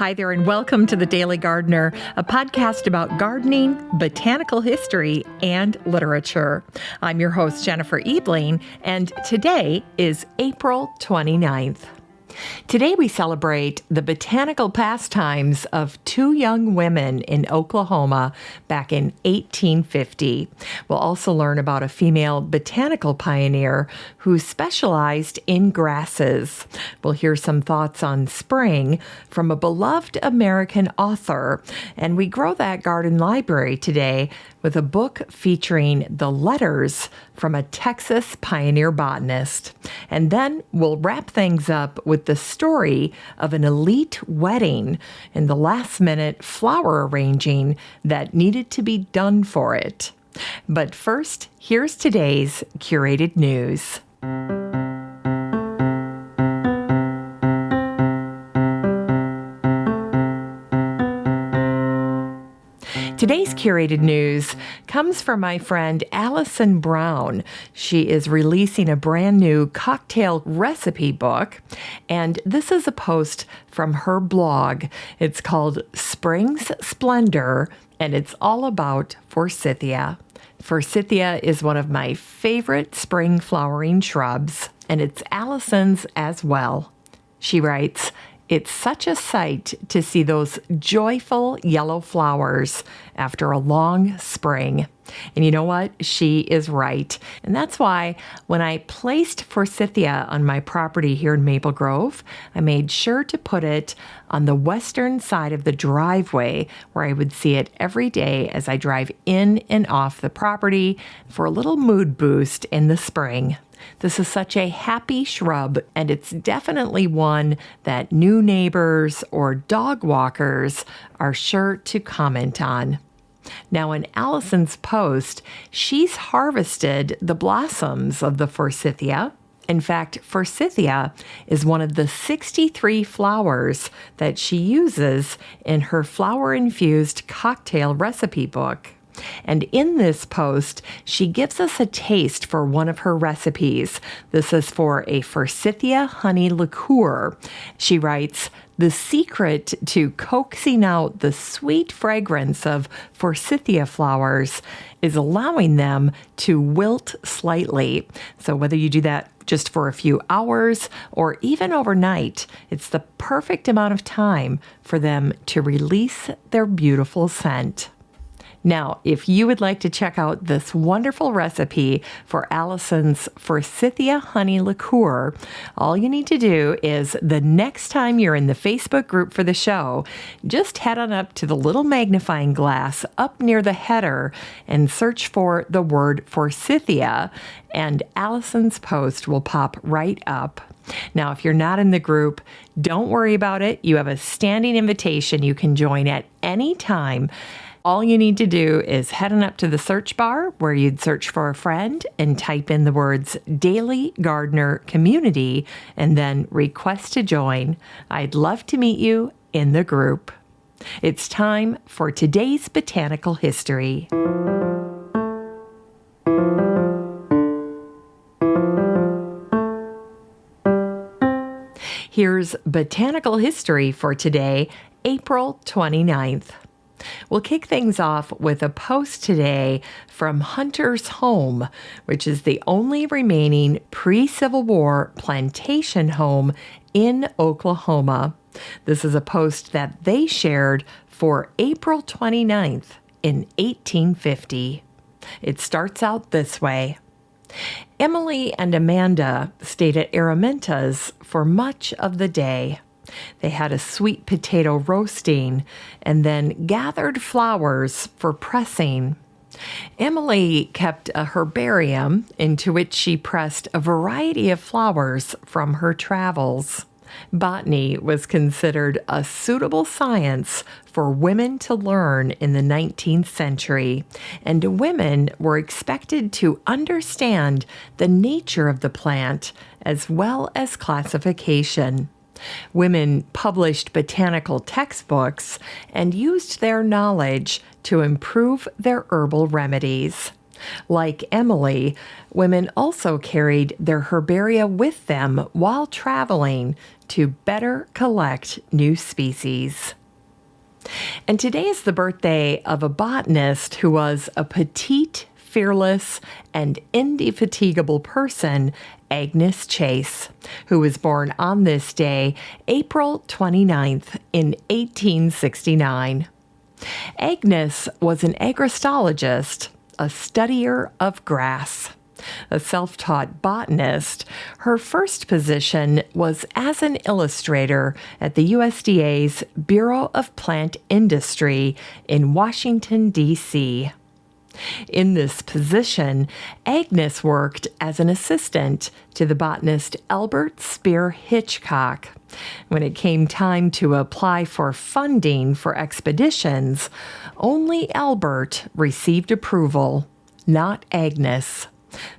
Hi there, and welcome to The Daily Gardener, a podcast about gardening, botanical history, and literature. I'm your host, Jennifer Ebling, and today is April 29th. Today we celebrate the botanical pastimes of two young women in Oklahoma back in 1850. We'll also learn about a female botanical pioneer who specialized in grasses. We'll hear some thoughts on spring from a beloved American author, and we grow that garden library today with a book featuring the letters from a Texas pioneer botanist. And then we'll wrap things up with the story of an elite wedding and the last-minute flower arranging that needed to be done for it. But first, here's today's curated news. Today's curated news comes from my friend Allison Brown. She is releasing a brand new cocktail recipe book, and this is a post from her blog. It's called Spring's Splendor, and it's all about Forsythia. Forsythia is one of my favorite spring flowering shrubs, and it's Allison's as well. She writes, "It's such a sight to see those joyful yellow flowers after a long spring." And you know what? She is right. And that's why when I placed Forsythia on my property here in Maple Grove, I made sure to put it on the western side of the driveway where I would see it every day as I drive in and off the property for a little mood boost in the spring. This is such a happy shrub, and it's definitely one that new neighbors or dog walkers are sure to comment on. Now, in Allison's post, she's harvested the blossoms of the Forsythia. In fact, Forsythia is one of the 63 flowers that she uses in her flower-infused cocktail recipe book. And in this post, she gives us a taste for one of her recipes. This is for a Forsythia honey liqueur. She writes, "The secret to coaxing out the sweet fragrance of Forsythia flowers is allowing them to wilt slightly." So whether you do that just for a few hours or even overnight, it's the perfect amount of time for them to release their beautiful scent. Now, if you would like to check out this wonderful recipe for Allison's Forsythia honey liqueur, all you need to do is the next time you're in the Facebook group for the show, just head on up to the little magnifying glass up near the header and search for the word Forsythia, and Allison's post will pop right up. Now, if you're not in the group, don't worry about it. You have a standing invitation you can join at any time. All you need to do is head on up to the search bar where you'd search for a friend and type in the words Daily Gardener Community and then request to join. I'd love to meet you in the group. It's time for today's botanical history. Here's botanical history for today, April 29th. We'll kick things off with a post today from Hunter's Home, which is the only remaining pre-Civil War plantation home in Oklahoma. This is a post that they shared for April 29th in 1850. It starts out this way. Emily and Amanda stayed at Araminta's for much of the day. They had a sweet potato roasting and then gathered flowers for pressing. Emily kept a herbarium into which she pressed a variety of flowers from her travels. Botany was considered a suitable science for women to learn in the 19th century, and women were expected to understand the nature of the plant as well as classification. Women published botanical textbooks and used their knowledge to improve their herbal remedies. Like Emily, women also carried their herbaria with them while traveling to better collect new species. And today is the birthday of a botanist who was a petite, fearless, and indefatigable person, Agnes Chase, who was born on this day, April 29th, in 1869. Agnes was an agrostologist, a studier of grass. A self-taught botanist, her first position was as an illustrator at the USDA's Bureau of Plant Industry in Washington, D.C. In this position, Agnes worked as an assistant to the botanist Albert Spear Hitchcock. When it came time to apply for funding for expeditions, only Albert received approval, not Agnes.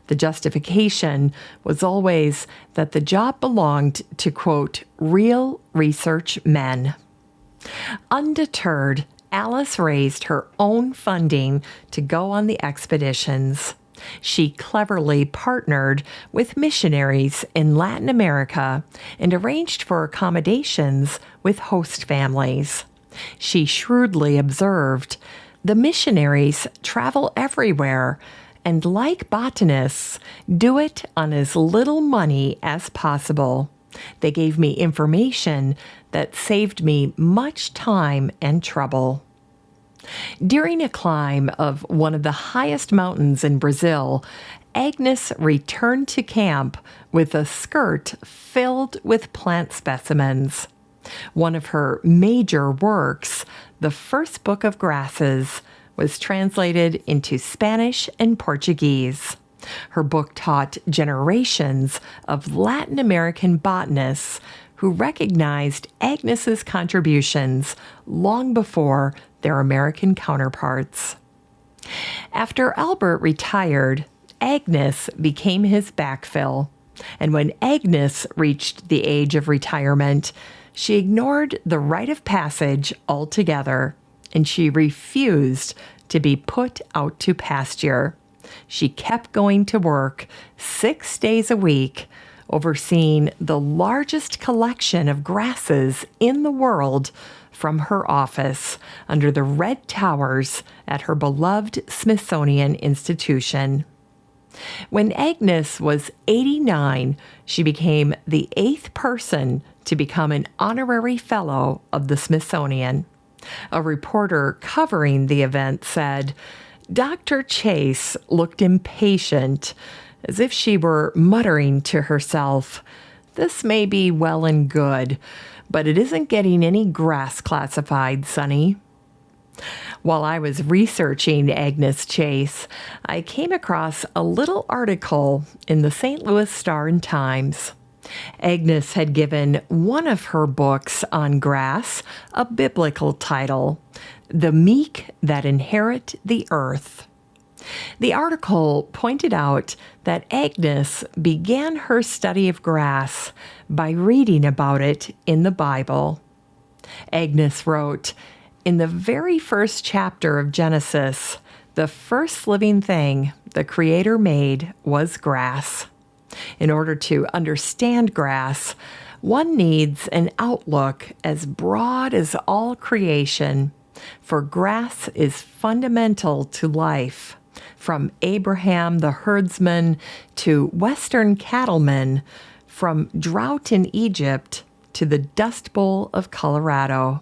The justification was always that the job belonged to, quote, real research men. Undeterred, Alice raised her own funding to go on the expeditions. She cleverly partnered with missionaries in Latin America and arranged for accommodations with host families. She shrewdly observed, the missionaries travel everywhere, and like botanists, do it on as little money as possible. They gave me information that saved me much time and trouble. During a climb of one of the highest mountains in Brazil, Agnes returned to camp with a skirt filled with plant specimens. One of her major works, the first book of grasses, was translated into Spanish and Portuguese. Her book taught generations of Latin American botanists who recognized Agnes's contributions long before their American counterparts. After Albert retired, Agnes became his backfill, and when Agnes reached the age of retirement, she ignored the rite of passage altogether, and she refused to be put out to pasture. She kept going to work 6 days a week, overseeing the largest collection of grasses in the world from her office under the red towers at her beloved Smithsonian Institution. When Agnes was 89, she became the 8th person to become an honorary fellow of the Smithsonian. A reporter covering the event said, Dr. Chase looked impatient, as if she were muttering to herself, "This may be well and good, but it isn't getting any grass classified, Sonny." While I was researching Agnes Chase, I came across a little article in the St. Louis Star and Times. Agnes had given one of her books on grass a biblical title, The Meek That Inherit the Earth. The article pointed out that Agnes began her study of grass by reading about it in the Bible. Agnes wrote, in the very first chapter of Genesis, the first living thing the Creator made was grass. In order to understand grass, one needs an outlook as broad as all creation, for grass is fundamental to life. From Abraham the herdsman to Western cattlemen, from drought in Egypt to the Dust Bowl of Colorado.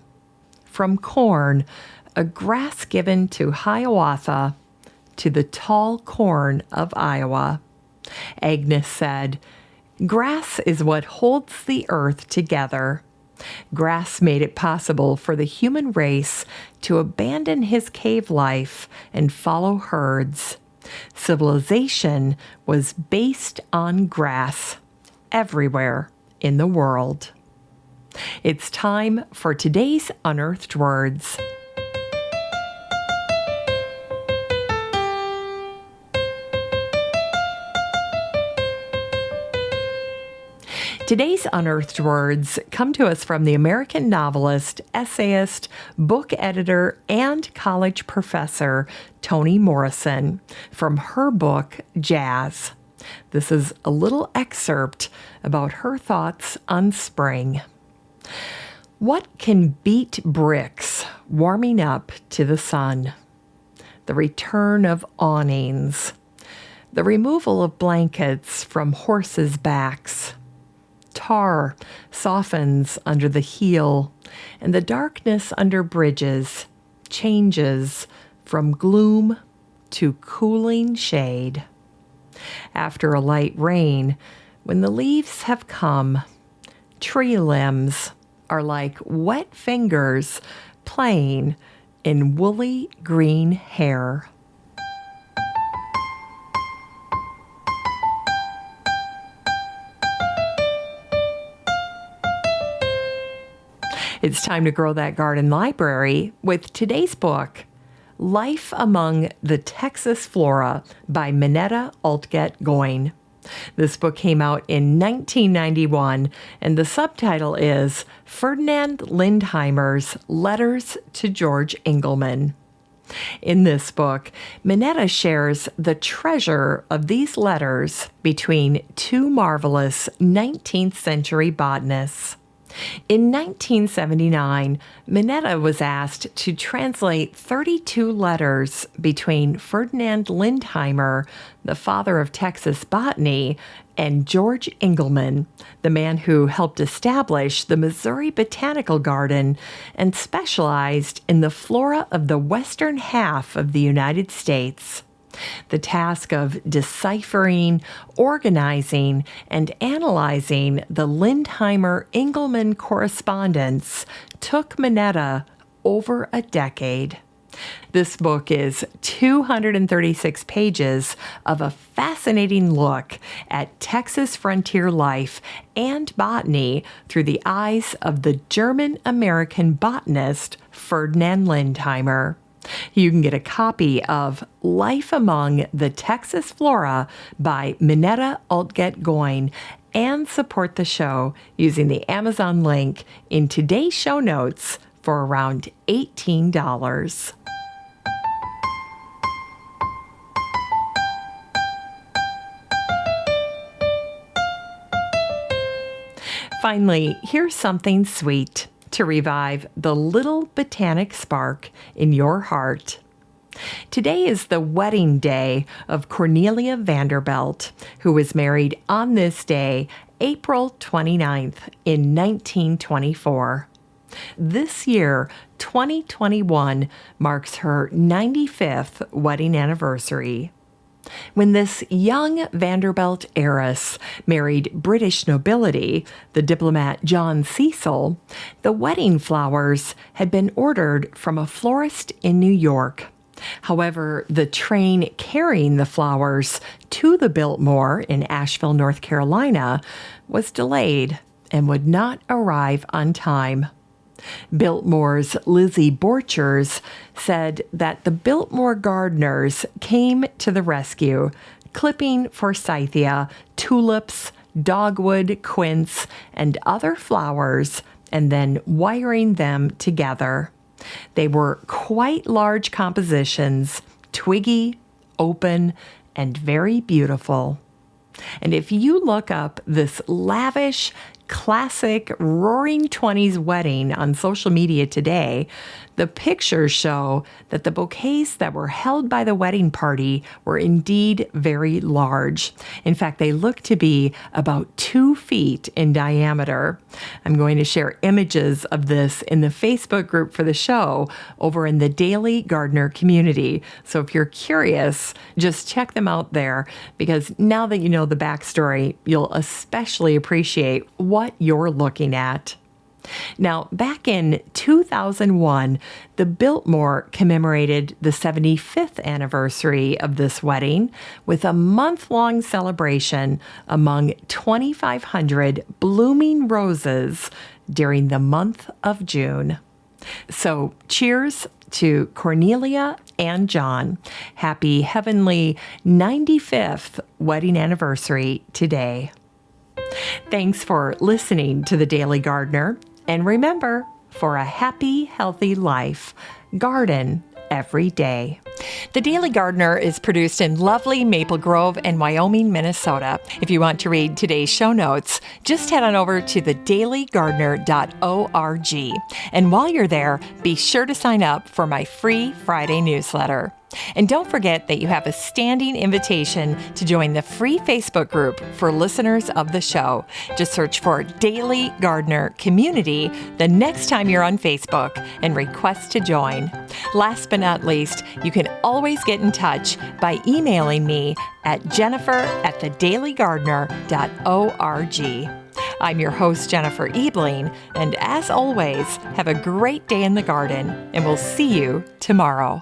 From corn, a grass given to Hiawatha, to the tall corn of Iowa. Agnes said, grass is what holds the earth together. Grass made it possible for the human race to abandon his cave life and follow herds. Civilization was based on grass everywhere in the world. It's time for today's Unearthed Words. Today's unearthed words come to us from the American novelist, essayist, book editor, and college professor, Toni Morrison, from her book, Jazz. This is a little excerpt about her thoughts on spring. What can beat bricks warming up to the sun? The return of awnings, the removal of blankets from horses' backs. Tar softens under the heel, and the darkness under bridges changes from gloom to cooling shade. After a light rain, when the leaves have come, tree limbs are like wet fingers playing in woolly green hair. It's time to grow that garden library with today's book, Life Among the Texas Flora by Minetta Altgett-Goyne. This book came out in 1991, and the subtitle is Ferdinand Lindheimer's Letters to George Engelmann. In this book, Minetta shares the treasure of these letters between two marvelous 19th century botanists. In 1979, Minetta was asked to translate 32 letters between Ferdinand Lindheimer, the father of Texas botany, and George Engelmann, the man who helped establish the Missouri Botanical Garden and specialized in the flora of the western half of the United States. The task of deciphering, organizing, and analyzing the Lindheimer-Engelmann correspondence took Minetta over a decade. This book is 236 pages of a fascinating look at Texas frontier life and botany through the eyes of the German-American botanist Ferdinand Lindheimer. You can get a copy of Life Among the Texas Flora by Minetta Altgett-Goyne and support the show using the Amazon link in today's show notes for around $18. Finally, here's something sweet to revive the little botanic spark in your heart. Today is the wedding day of Cornelia Vanderbilt, who was married on this day, April 29th in 1924. This year, 2021, marks her 95th wedding anniversary. When this young Vanderbilt heiress married British nobility, the diplomat John Cecil, the wedding flowers had been ordered from a florist in New York. However, the train carrying the flowers to the Biltmore in Asheville, North Carolina, was delayed and would not arrive on time. Biltmore's Lizzie Borchers said that the Biltmore gardeners came to the rescue, clipping Forsythia, tulips, dogwood, quince, and other flowers, and then wiring them together. They were quite large compositions, twiggy, open, and very beautiful. And if you look up this lavish, classic Roaring '20s wedding on social media today, the pictures show that the bouquets that were held by the wedding party were indeed very large. In fact, they look to be about 2 feet in diameter. I'm going to share images of this in the Facebook group for the show over in the Daily Gardener community. So if you're curious, just check them out there, because now that you know the backstory, you'll especially appreciate what you're looking at. Now, back in 2001, the Biltmore commemorated the 75th anniversary of this wedding with a month-long celebration among 2,500 blooming roses during the month of June. So, cheers to Cornelia and John. Happy heavenly 95th wedding anniversary today. Thanks for listening to The Daily Gardener. And remember, for a happy, healthy life, garden every day. The Daily Gardener is produced in lovely Maple Grove and Wyoming, Minnesota. If you want to read today's show notes, just head on over to thedailygardener.org. And while you're there, be sure to sign up for my free Friday newsletter. And don't forget that you have a standing invitation to join the free Facebook group for listeners of the show. Just search for Daily Gardener Community the next time you're on Facebook and request to join. Last but not least, you can always get in touch by emailing me at jennifer@thedailygardener.org. I'm your host, Jennifer Ebling, and as always, have a great day in the garden, and we'll see you tomorrow.